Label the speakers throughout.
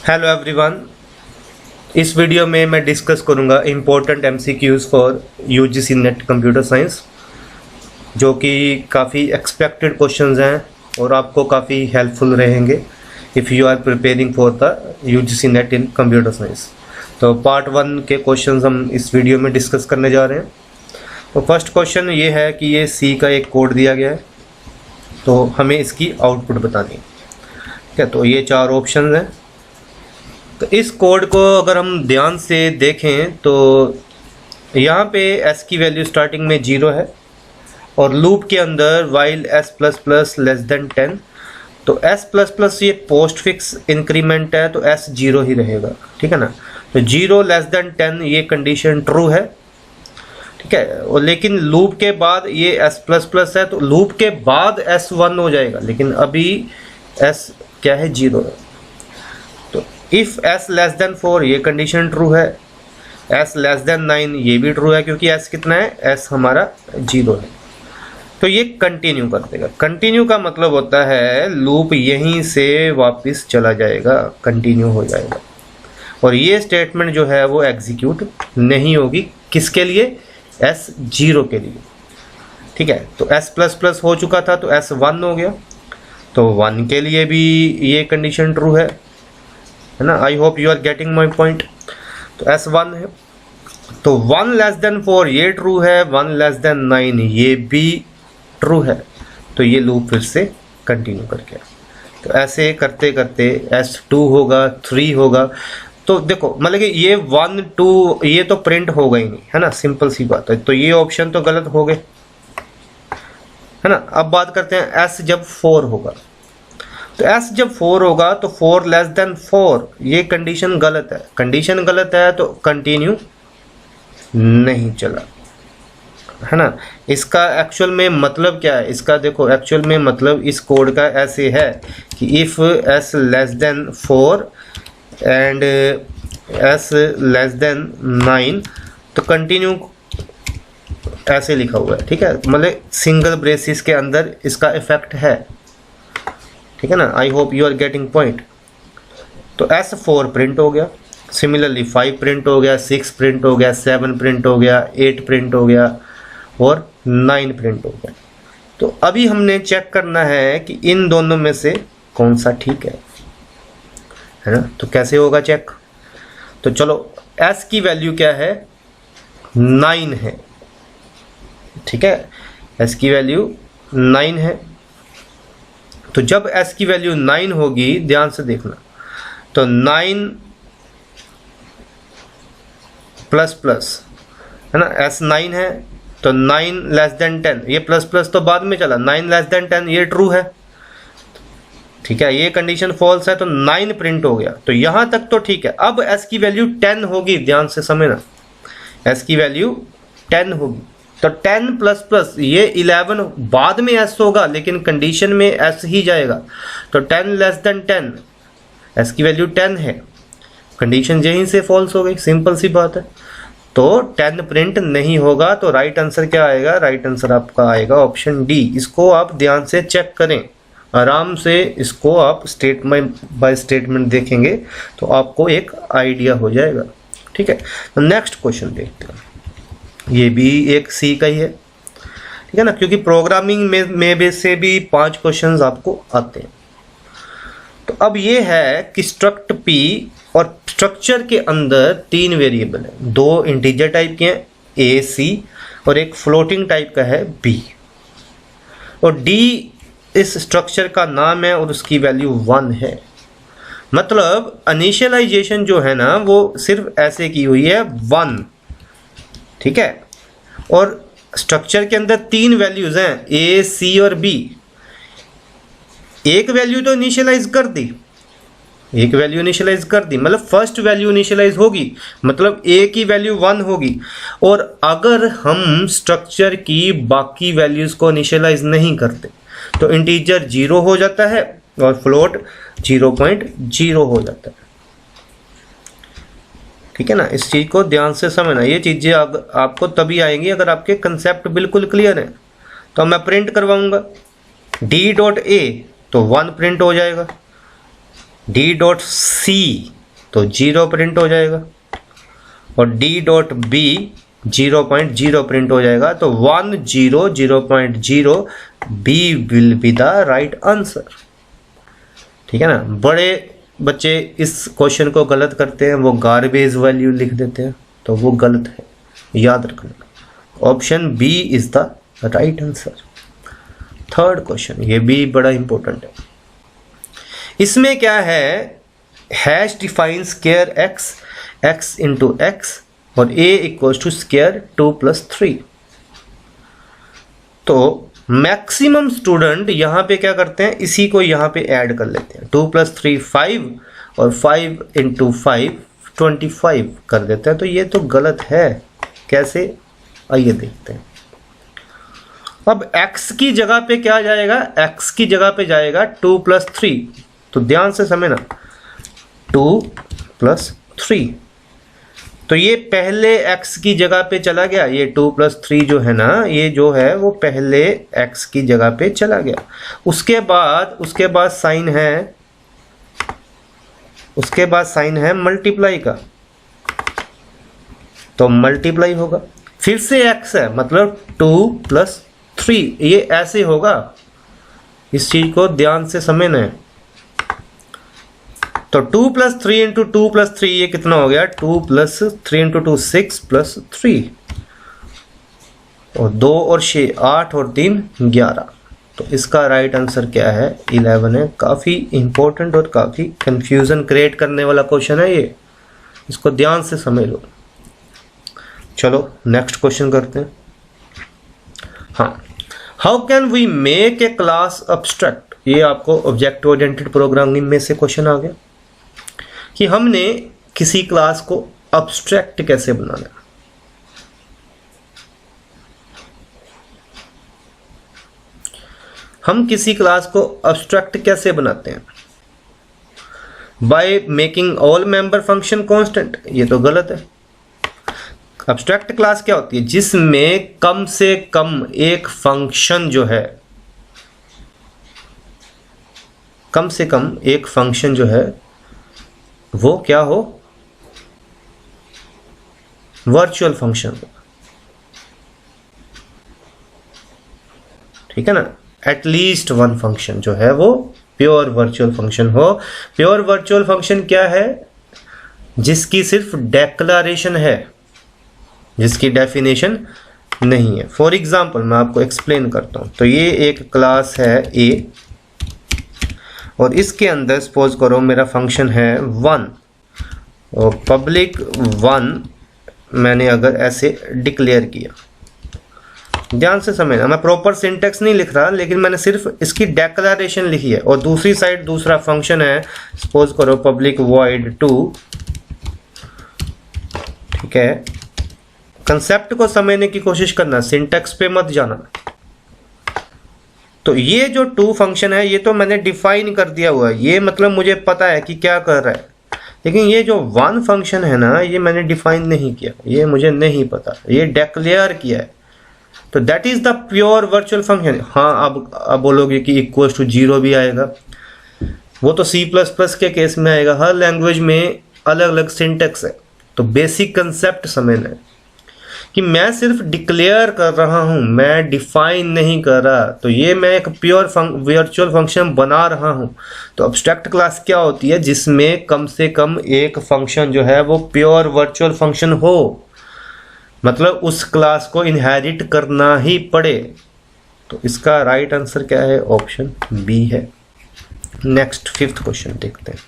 Speaker 1: Hello everyone, इस video में मैं डिस्कस करूंगा important MCQs for UGC net computer science, जो कि काफ़ी एक्सपेक्टेड क्वेश्चंस हैं और आपको काफ़ी हेल्पफुल रहेंगे if you are preparing for the UGC NET in computer science. तो पार्ट 1 के क्वेश्चंस हम इस वीडियो में डिस्कस करने जा रहे हैं। तो फर्स्ट क्वेश्चन ये है कि ये सी का एक कोड दिया गया है, तो हमें इसकी आउटपुट बतानी है। ठीक है, तो ये 4 ऑप्शन हैं। तो इस कोड को अगर हम ध्यान से देखें तो यहाँ पे s की वैल्यू स्टार्टिंग में 0 है और लूप के अंदर while s plus plus less than 10, तो s प्लस प्लस ये पोस्ट फिक्स इंक्रीमेंट है तो s 0 ही रहेगा। ठीक है ना, तो 0 लेस देन 10 ये कंडीशन ट्रू है। ठीक है, और लेकिन लूप के बाद ये s प्लस प्लस है तो लूप के बाद s 1 हो जाएगा, लेकिन अभी s क्या है, 0 है। तो इफ़ s लेस देन 4 ये कंडीशन ट्रू है, s लेस देन 9 ये भी ट्रू है क्योंकि s कितना है, s हमारा 0 है। तो ये कंटिन्यू कर देगा। कंटिन्यू का मतलब होता है लूप यहीं से वापस चला जाएगा, कंटिन्यू हो जाएगा, और ये स्टेटमेंट जो है वो एग्जीक्यूट नहीं होगी। किसके लिए, s 0 के लिए। ठीक है, तो s प्लस प्लस हो चुका था तो s 1 हो गया, तो 1 के लिए भी ये कंडीशन ट्रू है ना। I hope you are getting my point. तो s 1 है, तो 1 लेस देन 4 ये ट्रू है, 1 लेस देन 9 ये भी ट्रू है, तो ये लूप फिर से कंटिन्यू कर गया। तो ऐसे करते करते s 2 होगा, 3 होगा। तो देखो मतलब कि ये 1 2 ये तो प्रिंट होगा ही नहीं, है ना, सिंपल सी बात है। तो ये ऑप्शन तो गलत हो गए, है ना। अब बात करते हैं s जब 4 होगा। तो s जब 4 होगा तो 4 लेस देन 4 ये कंडीशन गलत है। कंडीशन गलत है तो कंटिन्यू नहीं चला, है ना। इसका एक्चुअल में मतलब क्या है, इसका देखो एक्चुअल में मतलब इस कोड का ऐसे है कि if s less than 4 and s less than 9 तो कंटिन्यू ऐसे लिखा हुआ है। ठीक है, मतलब सिंगल ब्रेसिस के अंदर इसका इफेक्ट है। ठीक है ना, I hope you are getting point. तो s 4 प्रिंट हो गया, सिमिलरली 5 प्रिंट हो गया, 6 प्रिंट हो गया, 7 प्रिंट हो गया, 8 प्रिंट हो गया और 9 प्रिंट हो गया। तो अभी हमने चेक करना है कि इन दोनों में से कौन सा ठीक है ना। तो कैसे होगा चेक, तो चलो s की वैल्यू क्या है, 9 है। ठीक है, s की वैल्यू 9 है। तो जब s की वैल्यू 9 होगी, ध्यान से देखना, तो 9 प्लस प्लस, है ना, s 9 है तो 9 लेस देन 10 ये प्लस प्लस तो बाद में चला, 9 लेस देन 10 ये ट्रू है। ठीक है, ये कंडीशन फॉल्स है तो 9 प्रिंट हो गया। तो यहां तक तो ठीक है। अब s की वैल्यू 10 होगी, ध्यान से समझना, s की वैल्यू 10 होगी तो 10 प्लस प्लस ये 11 बाद में s होगा, लेकिन कंडीशन में s ही जाएगा। तो 10 लेस देन 10 s की वैल्यू 10 है, कंडीशन यहीं से फॉल्स हो गई, सिंपल सी बात है। तो 10 प्रिंट नहीं होगा। तो राइट आंसर क्या आएगा, राइट आंसर आपका आएगा ऑप्शन डी। इसको आप ध्यान से चेक करें, आराम से इसको आप स्टेटमेंट बाय स्टेटमेंट देखेंगे तो आपको एक आइडिया हो जाएगा। ठीक है, तो नेक्स्ट क्वेश्चन देखते हैं। ये भी एक सी का ही है, ठीक है ना, क्योंकि प्रोग्रामिंग में से भी 5 क्वेश्चंस आपको आते हैं। तो अब ये है कि स्ट्रक्ट पी और स्ट्रक्चर के अंदर 3 वेरिएबल है, 2 इंटीजर टाइप के हैं ए सी और एक फ्लोटिंग टाइप का है बी, और डी इस स्ट्रक्चर का नाम है और उसकी वैल्यू 1 है। मतलब इनिशियलाइजेशन जो है ना वो सिर्फ ऐसे की हुई है 1। ठीक है, और स्ट्रक्चर के अंदर 3 वैल्यूज हैं ए सी और बी। एक वैल्यू तो इनिशियलाइज कर दी, एक वैल्यू इनिशियलाइज कर दी, मतलब फर्स्ट वैल्यू इनिशियलाइज होगी, मतलब ए की वैल्यू 1 होगी। और अगर हम स्ट्रक्चर की बाकी वैल्यूज को इनिशियलाइज नहीं करते तो इंटीजर 0 हो जाता है और फ्लोट 0.0 हो जाता है। ठीक है ना, इस चीज़ को ध्यान से समझना। ये चीज़ें आपको तभी आएंगी अगर आपके कंसेप्ट बिल्कुल क्लियर हैं। तो मैं प्रिंट करवाऊंगा d डॉट ए तो 1 प्रिंट हो जाएगा, d डॉट सी तो 0 प्रिंट हो जाएगा, और d डॉट बी 0.0 प्रिंट हो जाएगा, तो 1 0 0.0 B will be the right answer. ठीक है ना। बड़े बच्चे इस क्वेश्चन को गलत करते हैं, वो गार्बेज वैल्यू लिख देते हैं, तो वो गलत है, याद रखना। Option B is the right answer. Third question, ये भी बड़ा इंपॉर्टेंट है। इसमें क्या है, hash define square X, X into X और a इक्वल्स टू स्क्वायर 2 + 3। तो मैक्सिमम स्टूडेंट यहाँ पे क्या करते हैं, इसी को यहाँ पे ऐड कर लेते हैं। 2 + 3 5 और 5 इंटू 5 25 कर देते हैं, तो ये तो गलत है। कैसे, आइए देखते हैं। अब x की जगह पे क्या जाएगा, x की जगह पे जाएगा 2 + 3। तो ध्यान से समझना, 2 + 3, तो ये पहले x की जगह पे चला गया। ये 2 + 3 जो है ना, ये जो है वो पहले x की जगह पे चला गया। उसके बाद साइन है मल्टीप्लाई का, तो मल्टीप्लाई होगा। फिर से x है, मतलब 2 + 3, ये ऐसे होगा। इस चीज को ध्यान से समझना है। तो 2 + 3 इंटू 2 + 3 ये कितना हो गया, 2 + 3 इंटू 2 6 + 3, और 2 और 6 8 और 3 11। तो इसका राइट आंसर क्या है, 11 है। काफ़ी इंपॉर्टेंट और काफ़ी कंफ्यूजन क्रिएट करने वाला क्वेश्चन है ये, इसको ध्यान से समझ लो। चलो नेक्स्ट क्वेश्चन करते हैं। हाँ, how can we make a class abstract. ये आपको ऑब्जेक्ट ओरिएंटेड प्रोग्रामिंग में से क्वेश्चन आ गया कि हमने किसी क्लास को अब्स्ट्रैक्ट कैसे बनाना है। हम किसी क्लास को अब्स्ट्रैक्ट कैसे बनाते हैं, by making all member function constant. ये तो गलत है। अब्स्ट्रैक्ट क्लास क्या होती है, जिसमें कम से कम एक फंक्शन जो है, कम से कम एक फंक्शन जो है वो क्या हो, वर्चुअल फंक्शन हो। ठीक है ना। एटलीस्ट वन फंक्शन जो है वो प्योर वर्चुअल फंक्शन हो। प्योर वर्चुअल फंक्शन क्या है, जिसकी सिर्फ डेक्लरेशन है, जिसकी डेफिनेशन नहीं है। फॉर एग्जाम्पल मैं आपको एक्सप्लेन करता हूं। तो ये एक क्लास है A, और इसके अंदर सपोज करो मेरा फंक्शन है 1, और पब्लिक 1 मैंने अगर ऐसे डिक्लेयर किया। ध्यान से समझना, मैं प्रॉपर सिंटेक्स नहीं लिख रहा, लेकिन मैंने सिर्फ इसकी डेक्लरेशन लिखी है। और दूसरी साइड दूसरा फंक्शन है, सपोज करो पब्लिक वॉइड 2। ठीक है, कंसेप्ट को समझने की कोशिश करना, सिंटेक्स पे मत जाना। तो ये जो 2 फंक्शन है ये तो मैंने डिफाइन कर दिया हुआ है, ये मतलब मुझे पता है कि क्या कर रहा है। लेकिन ये जो 1 फंक्शन है ना, ये मैंने डिफाइन नहीं किया, ये मुझे नहीं पता, ये डिक्लेयर किया है। तो that is the pure virtual function. हाँ, अब बोलोगे कि इक्वल टू 0 भी आएगा, वो तो C++ के केस में आएगा। हर लैंग्वेज में अलग अलग सिंटेक्स है। तो बेसिक कंसेप्ट समझना है कि मैं सिर्फ डिक्लेयर कर रहा हूं, मैं डिफाइन नहीं कर रहा। तो ये मैं एक प्योर वर्चुअल फंक्शन बना रहा हूं। तो अब्स्ट्रैक्ट क्लास क्या होती है, जिसमें कम से कम एक फंक्शन जो है वो प्योर वर्चुअल फंक्शन हो, मतलब उस क्लास को इनहेरिट करना ही पड़े। तो इसका राइट आंसर क्या है, ऑप्शन बी है। नेक्स्ट 5th क्वेश्चन देखते हैं।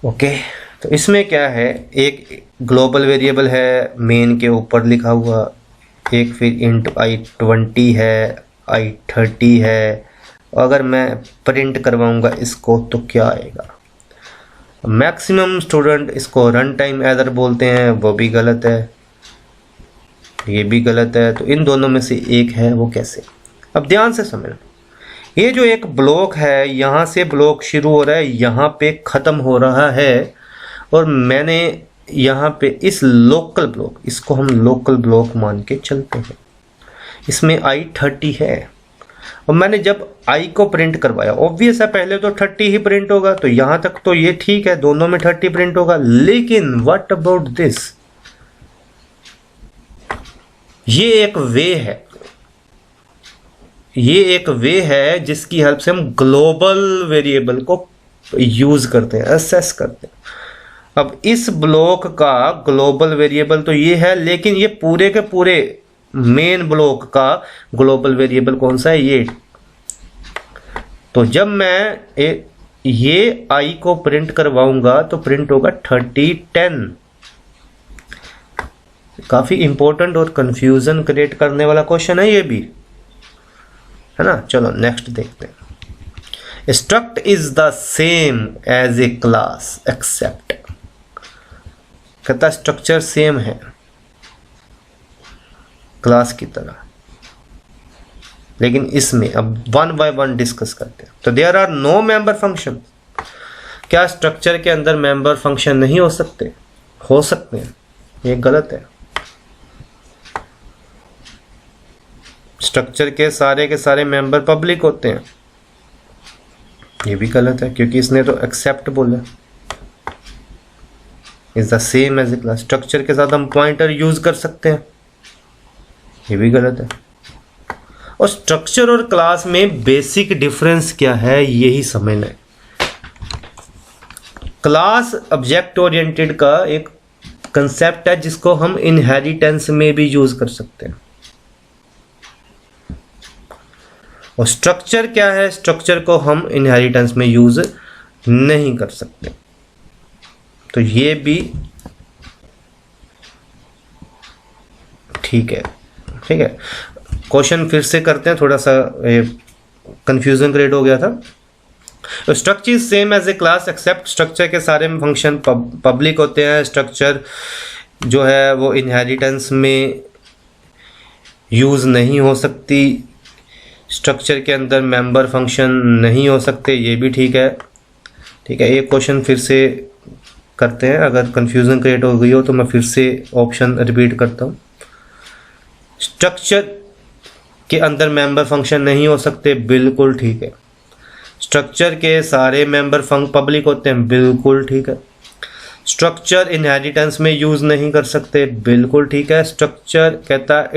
Speaker 1: ओके, तो इसमें क्या है, एक ग्लोबल वेरिएबल है मेन के ऊपर लिखा हुआ, एक फिर इंट i20 है, i30 है। अगर मैं प्रिंट करवाऊंगा इसको तो क्या आएगा। मैक्सिमम स्टूडेंट इसको रन टाइम एरर बोलते हैं, वो भी गलत है, ये भी गलत है। तो इन दोनों में से एक है, वो कैसे। अब ध्यान से समझना, ये जो एक ब्लॉक है, यहाँ से ब्लॉक शुरू हो रहा है, यहाँ पे ख़त्म हो रहा है, और मैंने यहाँ पे इस लोकल ब्लॉक, इसको हम लोकल ब्लॉक मान के चलते हैं। इसमें i30 है, और मैंने जब आई को प्रिंट करवाया, ऑब्वियस है पहले तो 30 ही प्रिंट होगा, तो यहां तक तो ये ठीक है, दोनों में 30 प्रिंट होगा। लेकिन व्हाट अबाउट दिस, ये एक वे है, ये एक वे है जिसकी हेल्प से हम ग्लोबल वेरिएबल को यूज करते हैं, असेस करते हैं। अब इस ब्लॉक का ग्लोबल वेरिएबल तो ये है, लेकिन ये पूरे के पूरे मेन ब्लॉक का ग्लोबल वेरिएबल कौन सा है, ये। तो जब मैं ये आई को प्रिंट करवाऊंगा तो प्रिंट होगा 3010। काफी इंपॉर्टेंट और कंफ्यूजन क्रिएट करने वाला क्वेश्चन है ये भी, है ना। चलो नेक्स्ट देखते हैं। Struct is the same as a class except, कहता स्ट्रक्चर सेम है क्लास की तरह, लेकिन इसमें अब वन बाय वन डिस्कस करते हैं। तो there are no member function, क्या स्ट्रक्चर के अंदर मेंबर फंक्शन नहीं हो सकते? हो सकते हैं, ये गलत है। स्ट्रक्चर के सारे मेंबर पब्लिक होते हैं, ये भी गलत है, क्योंकि इसने तो एक्सेप्ट बोला। Is the same as a class, structure के साथ हम पॉइंटर यूज कर सकते हैं, ये भी गलत है। और स्ट्रक्चर और क्लास में बेसिक डिफरेंस क्या है, यही समझना है। क्लास ऑब्जेक्ट ओरिएंटेड का एक कंसेप्ट है जिसको हम इनहेरिटेंस में भी यूज कर सकते हैं। और स्ट्रक्चर क्या है, स्ट्रक्चर को हम इनहेरिटेंस में यूज नहीं कर सकते। तो ये भी ठीक है, ठीक है। क्वेश्चन फिर से करते हैं, थोड़ा सा कंफ्यूजन क्रिएट हो गया था। Structure is same as a class except, structure के सारे फंक्शन पब्लिक होते हैं। स्ट्रक्चर जो है वो इनहेरिटेंस में यूज नहीं हो सकती, स्ट्रक्चर के अंदर मेंबर फंक्शन नहीं हो सकते, ये भी ठीक है, ठीक है। एक क्वेश्चन फिर से करते हैं, अगर कंफ्यूजन क्रिएट हो गई हो तो मैं फिर से ऑप्शन रिपीट करता हूँ। स्ट्रक्चर के अंदर मेंबर फंक्शन नहीं हो सकते, बिल्कुल ठीक है। स्ट्रक्चर के सारे मेंबर पब्लिक होते हैं, बिल्कुल ठीक है। स्ट्रक्चर इनहेरिटेंस में यूज नहीं कर सकते, बिल्कुल ठीक है। स्ट्रक्चर कहता है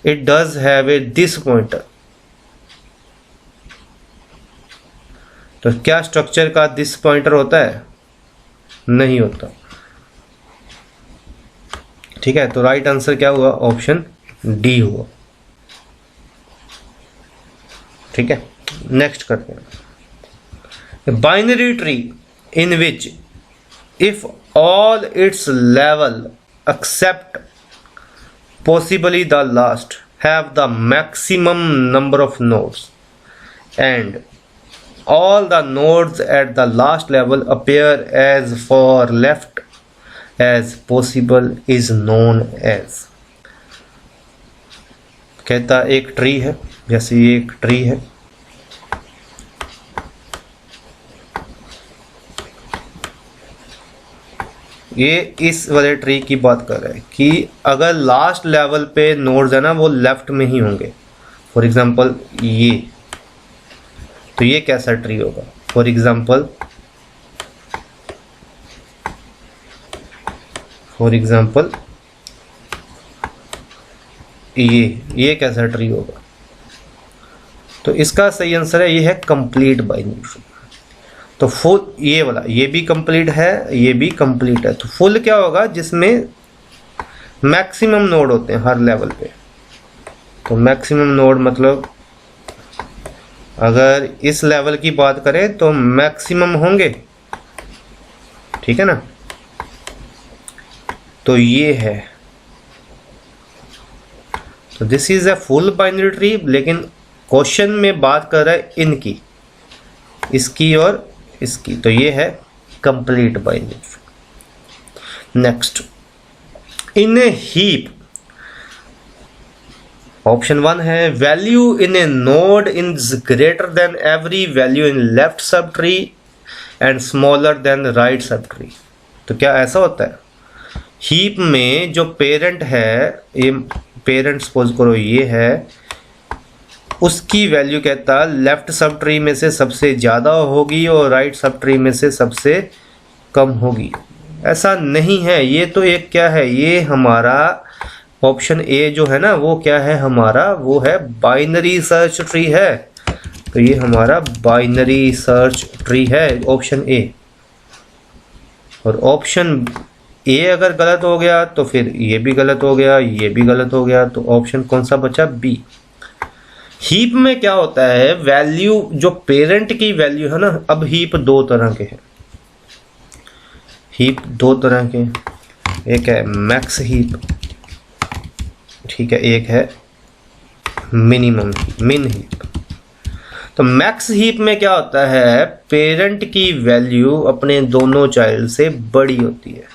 Speaker 1: it does have a this pointer, तो क्या स्ट्रक्चर का दिस पॉइंटर होता है? नहीं होता, ठीक है। तो राइट आंसर क्या हुआ? ऑप्शन डी हुआ, ठीक है। नेक्स्ट करते हैं। Binary tree in which if all its level except possibly the last have the maximum number of nodes and all the nodes at the last level appear as far left as possible is known as, कहता एक tree है, जैसे ये एक tree है, ये इस वाले ट्री की बात कर रहा है कि अगर लास्ट लेवल पे नोड्स है ना वो लेफ्ट में ही होंगे। फॉर एग्जांपल ये, तो ये कैसा ट्री होगा? फॉर एग्जांपल ये कैसा ट्री होगा? तो इसका सही आंसर है, ये है कंप्लीट बाइनरी ट्री। तो फुल ये वाला, ये भी कंप्लीट है, ये भी कंप्लीट है। तो फुल क्या होगा? जिसमें मैक्सिमम नोड होते हैं हर लेवल पे। तो मैक्सिमम नोड मतलब अगर इस लेवल की बात करें तो मैक्सिमम होंगे, ठीक है ना। तो ये है, तो this is a full binary tree, लेकिन क्वेश्चन में बात कर रहा है इनकी, इसकी और इसकी। तो ये है कंप्लीट बाइनरी ट्री। नेक्स्ट, इन ए हीप, ऑप्शन 1 है value in A node is greater than every value in left sub tree and smaller than right sub tree. तो क्या ऐसा होता है? हीप में जो पेरेंट है, ये पेरेंट सपोज करो ये है, उसकी वैल्यू कहता लेफ्ट सब ट्री में से सबसे ज़्यादा होगी और राइट सब ट्री में से सबसे कम होगी। ऐसा नहीं है, ये तो एक क्या है, ये हमारा ऑप्शन ए जो है ना वो क्या है हमारा, वो है बाइनरी सर्च ट्री है। तो ये हमारा बाइनरी सर्च ट्री है ऑप्शन ए। और ऑप्शन ए अगर गलत हो गया तो फिर ये भी गलत हो गया, ये भी गलत हो गया, तो ऑप्शन कौन सा बचा, बी। हीप में क्या होता है, वैल्यू जो पेरेंट की वैल्यू है ना, अब हीप दो तरह के हैं, हीप दो तरह के, एक है मैक्स हीप, ठीक है, एक है मिनिमम मिन हीप। तो मैक्स हीप में क्या होता है, पेरेंट की वैल्यू अपने दोनों चाइल्ड से बड़ी होती है,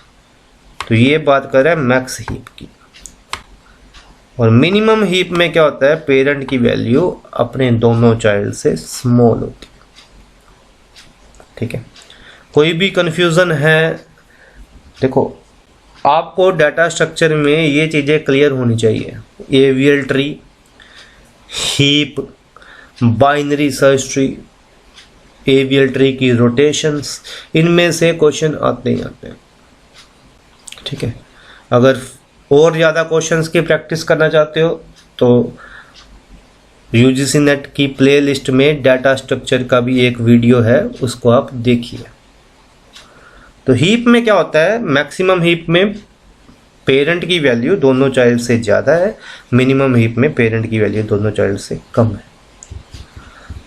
Speaker 1: तो ये बात कर रहा है मैक्स हीप की। और मिनिमम हीप में क्या होता है, पेरेंट की वैल्यू अपने दोनों चाइल्ड से स्मॉल होती है, ठीक है। कोई भी कंफ्यूजन है, देखो आपको डाटा स्ट्रक्चर में ये चीज़ें क्लियर होनी चाहिए, AVL tree, heap, binary search tree, AVL tree की रोटेशंस, इनमें से क्वेश्चन आते ही आते हैं, ठीक है। अगर और ज़्यादा क्वेश्चंस की प्रैक्टिस करना चाहते हो तो यूजीसी नेट की प्लेलिस्ट में डाटा स्ट्रक्चर का भी एक वीडियो है, उसको आप देखिए। तो हीप में क्या होता है, मैक्सिमम हीप में पेरेंट की वैल्यू दोनों चाइल्ड से ज़्यादा है, मिनिमम हीप में पेरेंट की वैल्यू दोनों चाइल्ड से कम है।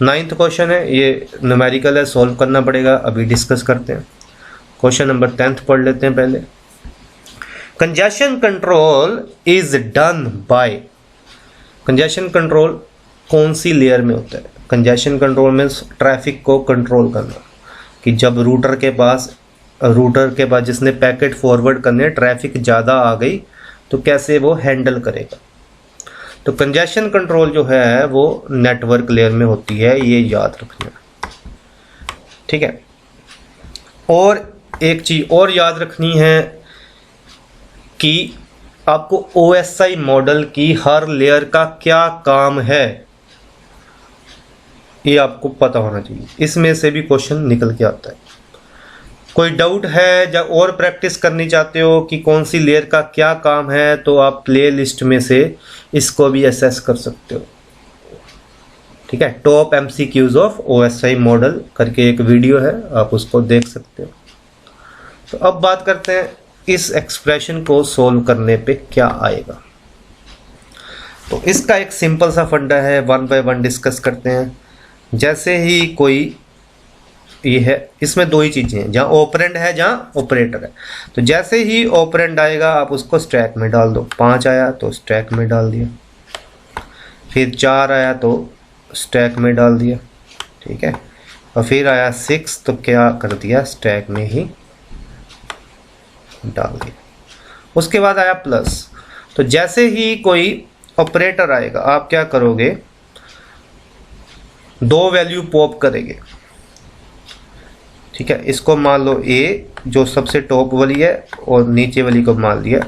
Speaker 1: 9th क्वेश्चन है, ये न्यूमेरिकल है, सॉल्व करना पड़ेगा, अभी डिस्कस करते हैं। क्वेश्चन नंबर 10th पढ़ लेते हैं पहले। Congestion control is done by, congestion control कौन सी लेयर में होता है, कंजेशन कंट्रोल में ट्रैफिक को कंट्रोल करना, कि जब रूटर के पास जिसने पैकेट फॉरवर्ड करने, ट्रैफिक ज़्यादा आ गई तो कैसे वो हैंडल करेगा। तो कंजेशन कंट्रोल जो है वो नेटवर्क लेयर में होती है, ये याद रखना, ठीक है। और एक चीज़ और याद रखनी है कि आपको OSI मॉडल की हर लेयर का क्या काम है, ये आपको पता होना चाहिए, इसमें से भी क्वेश्चन निकल के आता है। कोई डाउट है या और प्रैक्टिस करनी चाहते हो कि कौन सी लेयर का क्या काम है, तो आप प्ले लिस्ट में से इसको भी असेस कर सकते हो, ठीक है। Top MCQs of OSI model करके एक वीडियो है, आप उसको देख सकते हो। तो अब बात करते हैं इस एक्सप्रेशन को सोल्व करने पे क्या आएगा। तो इसका एक सिंपल सा फंडा है, वन बाय वन डिस्कस करते हैं। जैसे ही कोई ये है, इसमें दो ही चीज़ें हैं, जहाँ ऑपरेंड है जहाँ ऑपरेटर है। तो जैसे ही ऑपरेंड आएगा आप उसको स्टैक में डाल दो। 5 आया तो स्टैक में डाल दिया, फिर 4 आया तो स्टैक में डाल दिया, ठीक है। और फिर आया 6 तो क्या कर दिया, स्टैक में ही डाल दिया। उसके बाद आया प्लस। तो जैसे ही कोई ऑपरेटर आएगा आप क्या करोगे, 2 वैल्यू पॉप करेंगे, ठीक है। इसको मान लो A जो सबसे टॉप वाली है और नीचे वाली को मान लिया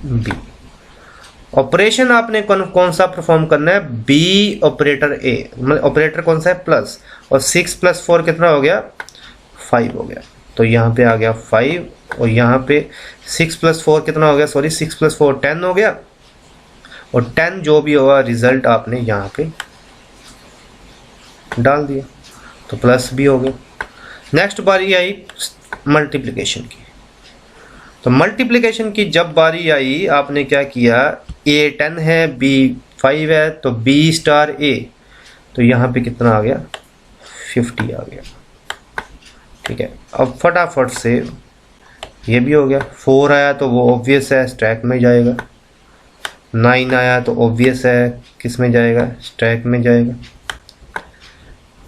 Speaker 1: B। ऑपरेशन आपने कौन सा परफॉर्म करना है, B ऑपरेटर A, मतलब ऑपरेटर कौन सा है, प्लस, और 6 + 4 कितना हो गया, 5 हो गया। तो यहाँ पे आ गया 5 और यहाँ पे 6 + 4 कितना हो गया, सॉरी 6 + 4 10 हो गया, और 10 जो भी होगा रिजल्ट आपने यहाँ पे डाल दिया, तो प्लस भी हो गया। नेक्स्ट बारी आई मल्टीप्लिकेशन की। तो मल्टीप्लिकेशन की जब बारी आई आपने क्या किया, A 10 है, B 5 है, तो B * A, तो यहाँ पे कितना आ गया, 50 आ गया, ठीक है। अब फटाफट से ये भी हो गया। 4 आया तो वो ऑब्वियस है स्टैक में जाएगा, 9 आया तो ऑब्वियस है किस में जाएगा, स्टैक में जाएगा।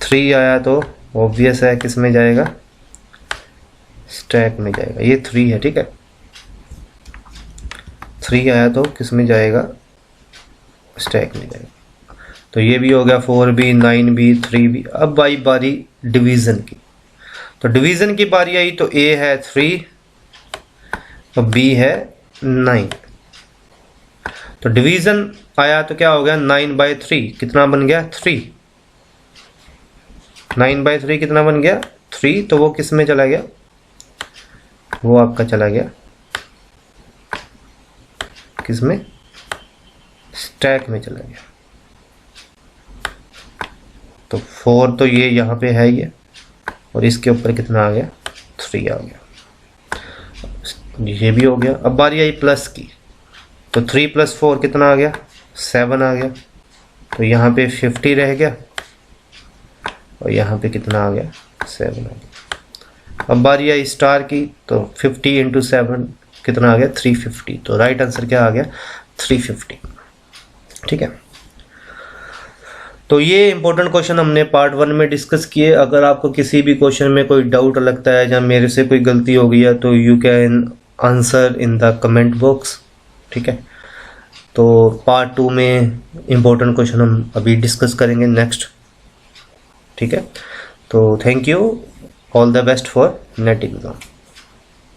Speaker 1: 3 आया तो ऑब्वियस है किस में जाएगा, स्टैक में जाएगा। ये 3 है, ठीक है। 3 आया तो किस में जाएगा, स्टैक में जाएगा। तो ये भी हो गया 4B 9B 3B। अब आई बारी डिवीज़न की। तो डिवीज़न की बारी आई तो A है 3 और B है 9। तो डिवीज़न आया तो क्या हो गया 9/3, कितना बन गया 3। 9/3 कितना बन गया 3, तो वो किस में चला गया, वो आपका चला गया किस में, स्टैक में चला गया। तो 4 तो ये यहाँ पे है ये, और इसके ऊपर कितना आ गया 3 आ गया, ये भी हो गया। अब बारी आई प्लस की, तो 3 + 4 कितना आ गया 7 आ गया, तो यहाँ पे 50 रह गया और यहाँ पे कितना आ गया 7 आ गया। अब बारी आई स्टार की, तो 50 × 7 कितना आ गया 350, तो राइट आंसर क्या आ गया 350। ठीक है, तो ये इंपॉर्टेंट क्वेश्चन हमने पार्ट 1 में डिस्कस किए। अगर आपको किसी भी क्वेश्चन में कोई डाउट लगता है या मेरे से कोई गलती हो गई है तो you can answer in the comment box. ठीक है, तो पार्ट 2 में इंपॉर्टेंट क्वेश्चन हम अभी डिस्कस करेंगे नेक्स्ट। ठीक है, तो thank you, all the best for net exam.